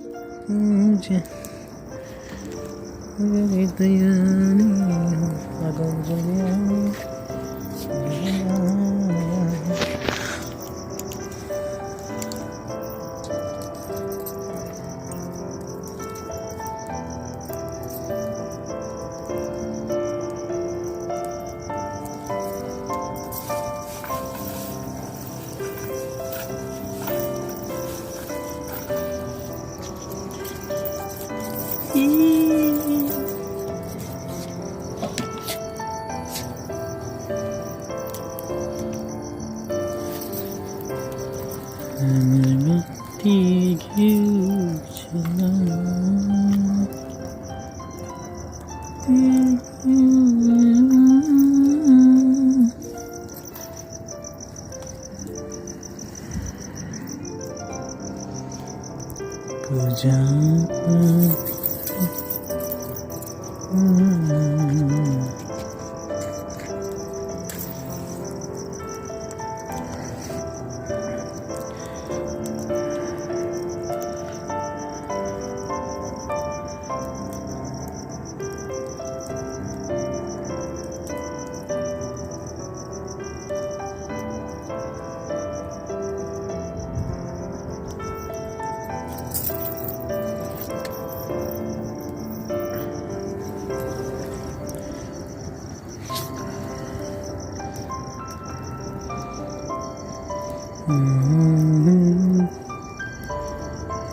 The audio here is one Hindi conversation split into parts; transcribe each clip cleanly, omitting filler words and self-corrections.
मुझे मेरी दयानी अगर जगह मिट्टी पूजा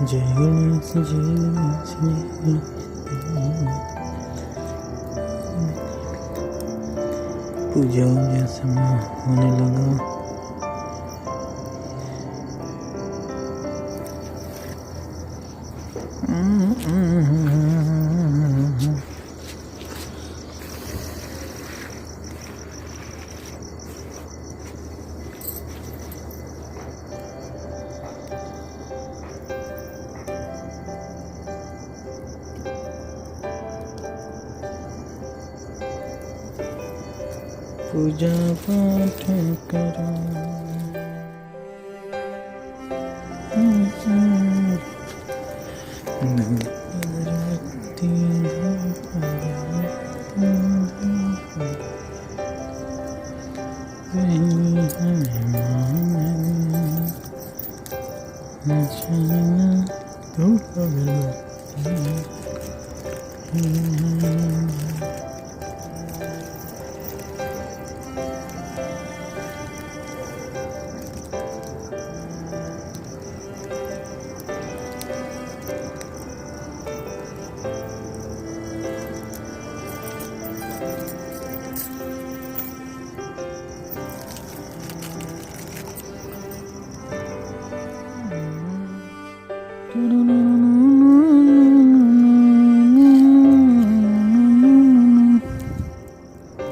जय गणेश जय गणेश पूजा समय होने लगा। पूजा पाठ करो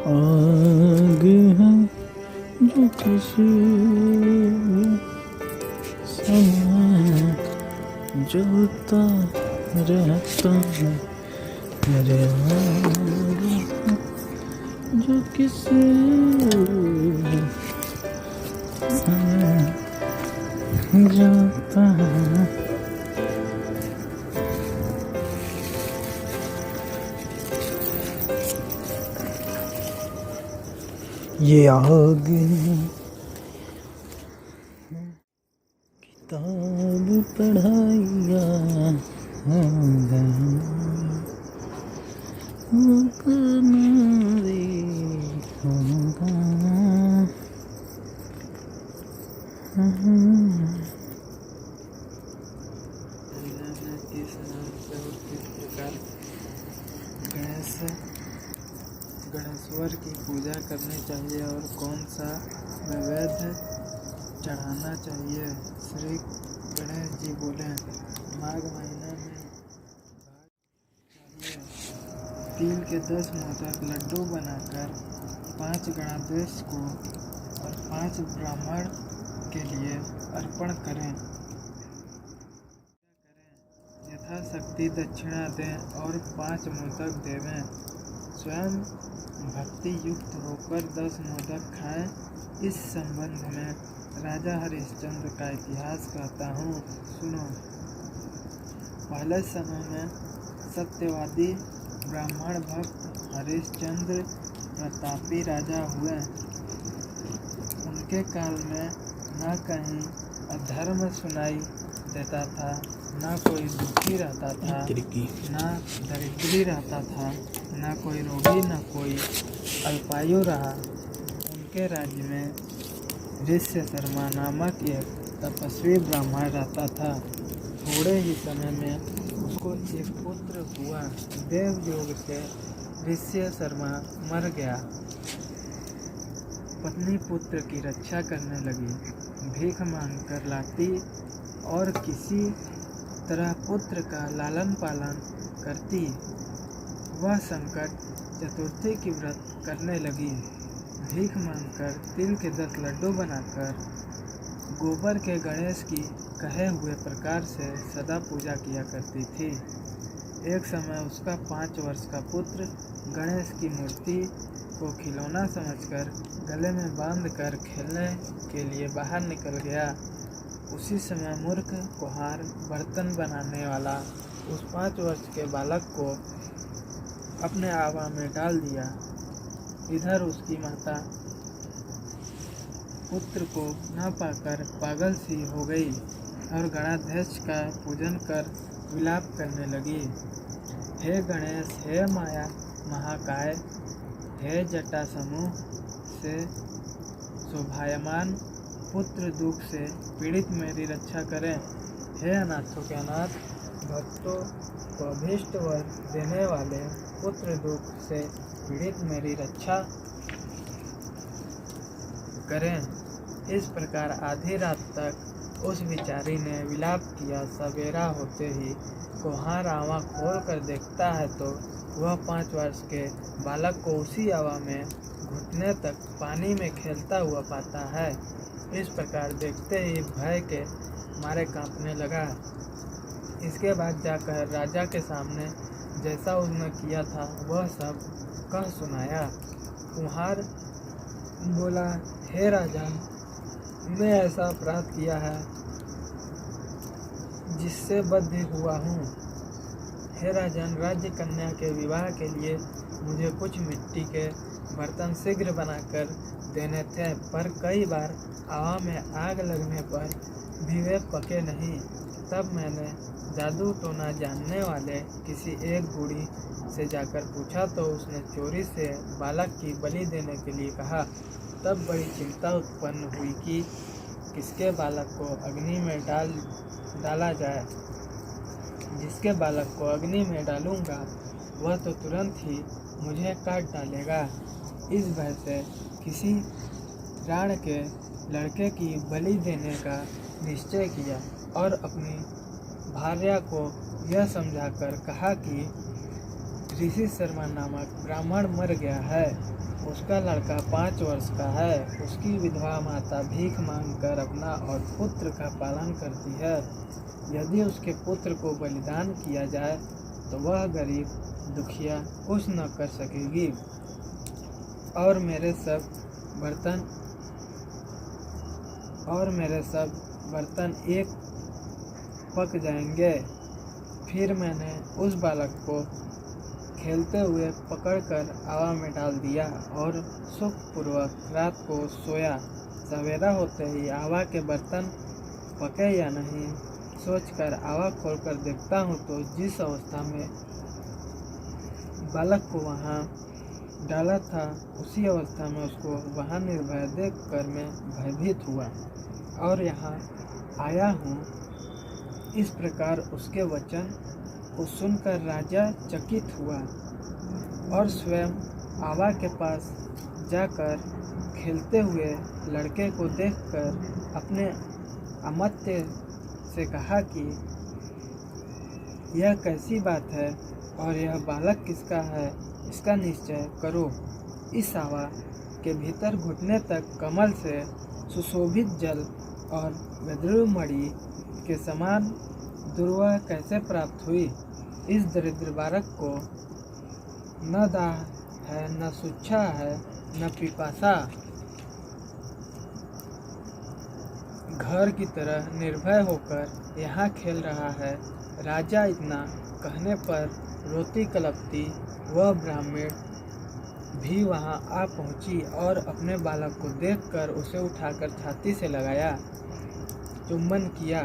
आग है जो किसी समय जलता रहता है। मेरे आग जो किसी समय जलता है। ये आग किताब पढ़ाइया गणेश्वर की पूजा करनी चाहिए और कौन सा नैवेद्य चढ़ाना चाहिए। श्री गणेश जी बोले, माघ महीने में तिल के 10 मोदक लड्डू बनाकर 5 गणाध्यक्ष को और 5 ब्राह्मण के लिए अर्पण करें। यथाशक्ति दक्षिणा दें और 5 मोदक देवें। स्वयं भक्ति युक्त होकर 10 मोदक खाएं। इस संबंध में राजा हरिश्चंद्र का इतिहास कहता हूँ, सुनो। पहले समय में सत्यवादी ब्राह्मण भक्त हरिश्चंद्र प्रतापी राजा हुए। उनके काल में न कहीं अधर्म सुनाई देता था, न कोई दुखी रहता था, न दरिद्री रहता था, न कोई रोगी, न कोई अल्पायु रहा। उनके राज्य में ऋष्य शर्मा नामक एक तपस्वी ब्राह्मण रहता था। थोड़े ही समय में उसको एक पुत्र हुआ। देव योग से ऋष्य शर्मा मर गया। पत्नी पुत्र की रक्षा करने लगी, भीख मांगकर लाती और किसी तरह पुत्र का लालन पालन करती। वह संकट चतुर्थी की व्रत करने लगी। भीख मांगकर तिल के 10 लड्डू बनाकर गोबर के गणेश की कहे हुए प्रकार से सदा पूजा किया करती थी। एक समय उसका 5 वर्ष का पुत्र गणेश की मूर्ति को खिलौना समझकर गले में बांधकर खेलने के लिए बाहर निकल गया। उसी समय मूर्ख कुम्हार बर्तन बनाने वाला उस 5 वर्ष के बालक को अपने आवा में डाल दिया। इधर उसकी माता पुत्र को न पाकर पागल सी हो गई और गणाध्यक्ष का पूजन कर विलाप करने लगी। हे गणेश, हे माया महाकाय, हे जटा समूह से शोभायमान पुत्र दुख से पीड़ित मेरी रक्षा करें। हे अनाथों के अनाथ, भक्तों को अभीष्ट वर देने वाले पुत्र दुख से पीड़ित मेरी रक्षा करें। इस प्रकार आधी रात तक उस बिचारी ने विलाप किया। सवेरा होते ही कुम्हार आवा खोल कर देखता है तो वह 5 वर्ष के बालक को उसी आवा में घुटने तक पानी में खेलता हुआ पाता है। इस प्रकार देखते ही भय के मारे कांपने लगा। इसके बाद जाकर राजा के सामने जैसा उसने किया था वह सब कह सुनाया। कुम्हार बोला, हे राजन, मैं ऐसा अपराध किया है जिससे बद्ध हुआ हूँ। हे राजन, राज्य कन्या के विवाह के लिए मुझे कुछ मिट्टी के बर्तन शीघ्र बनाकर देने थे, पर कई बार आवा में आग लगने पर भी वे पके नहीं। तब मैंने जादू टोना जानने वाले किसी एक बूढ़ी से जाकर पूछा तो उसने चोरी से बालक की बलि देने के लिए कहा। तब बड़ी चिंता उत्पन्न हुई कि किसके बालक को अग्नि में डाला जाए। जिसके बालक को अग्नि में डालूंगा वह तो तुरंत ही मुझे काट डालेगा। इस भय से किसी राण के लड़के की बलि देने का निश्चय किया और अपनी भार्या को यह समझाकर कहा कि ऋषि शर्मा नामक ब्राह्मण मर गया है। उसका लड़का 5 वर्ष का है। उसकी विधवा माता भीख मांगकर अपना और पुत्र का पालन करती है। यदि उसके पुत्र को बलिदान किया जाए तो वह गरीब दुखिया कुछ न कर सकेगी और मेरे सब बर्तन एक पक जाएंगे। फिर मैंने उस बालक को खेलते हुए पकड़कर आवा में डाल दिया और सुखपूर्वक रात को सोया। सवेरा होते ही आवा के बर्तन पके या नहीं सोचकर आवा खोलकर देखता हूँ तो जिस अवस्था में बालक को वहाँ डाला था उसी अवस्था में उसको वहाँ निर्भय देखकर मैं भयभीत हुआ और यहाँ आया हूँ। इस प्रकार उसके वचन को सुनकर राजा चकित हुआ और स्वयं आवा के पास जाकर खेलते हुए लड़के को देखकर अपने अमात्य से कहा कि यह कैसी बात है और यह बालक किसका है, इसका निश्चय करो। इस आवा के भीतर घुटने तक कमल से सुशोभित जल और गद्रुमणि के समान दुर्वा कैसे प्राप्त हुई। इस दरिद्र बालक को न दाह है, न सूच्छा है, न पिपासा। घर की तरह निर्भय होकर यहाँ खेल रहा है। राजा इतना कहने पर रोती कलपती वह ब्राह्मण भी वहां आ पहुंची और अपने बालक को देखकर उसे उठाकर छाती से लगाया, चुंबन किया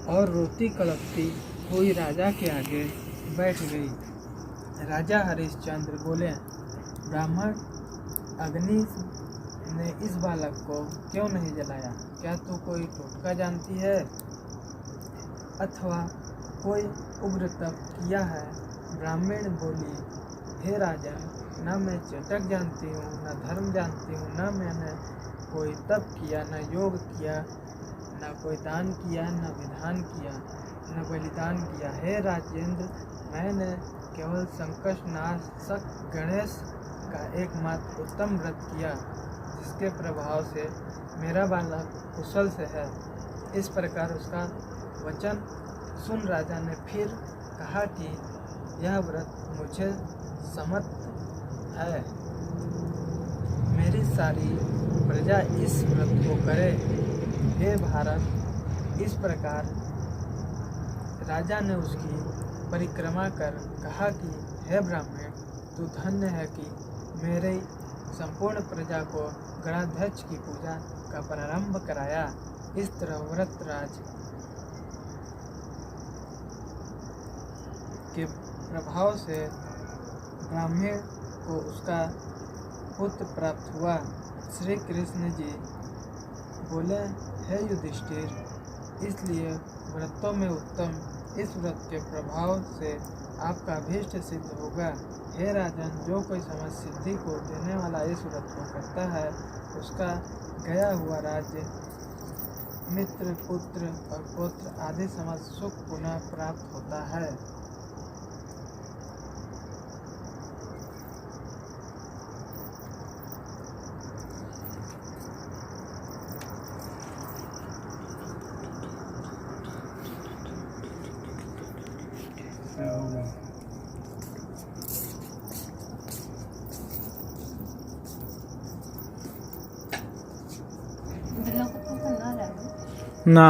और रोती कलपती हुई राजा के आगे बैठ गई। राजा हरिश्चंद्र बोले, ब्राह्मण, अग्नि ने इस बालक को क्यों नहीं जलाया? क्या तू कोई टोटका जानती है अथवा कोई उग्र तप किया है? ब्राह्मण बोली, हे राजन, न मैं चटक जानती हूँ, न धर्म जानती हूँ, न मैंने कोई तप किया, न योग किया, न कोई दान किया, न विधान किया, न बलिदान किया। हे राजेंद्र, मैंने केवल संकटनाशक गणेश का एकमात्र उत्तम व्रत किया, जिसके प्रभाव से मेरा बालक कुशल से है। इस प्रकार उसका वचन सुन राजा ने फिर कहा कि यह व्रत मुझे सम्मत है, मेरी सारी प्रजा इस व्रत को करे। हे भारत, इस प्रकार राजा ने उसकी परिक्रमा कर कहा कि हे ब्राह्मण, तू धन्य है कि मेरे संपूर्ण प्रजा को गणाध्यक्ष की पूजा का प्रारंभ कराया। इस तरह व्रतराज के प्रभाव से ब्राह्मण को उसका पुत्र प्राप्त हुआ। श्री कृष्ण जी बोले, हे युधिष्ठिर, इसलिए व्रतों में उत्तम इस व्रत के प्रभाव से आपका अभीष्ट सिद्ध होगा। हे राजन, जो कोई समस्त सिद्धि को देने वाला इस व्रत को करता है, उसका गया हुआ राज्य, मित्र, पुत्र और पुत्र आदि समस्त सुख पुनः प्राप्त होता है। ना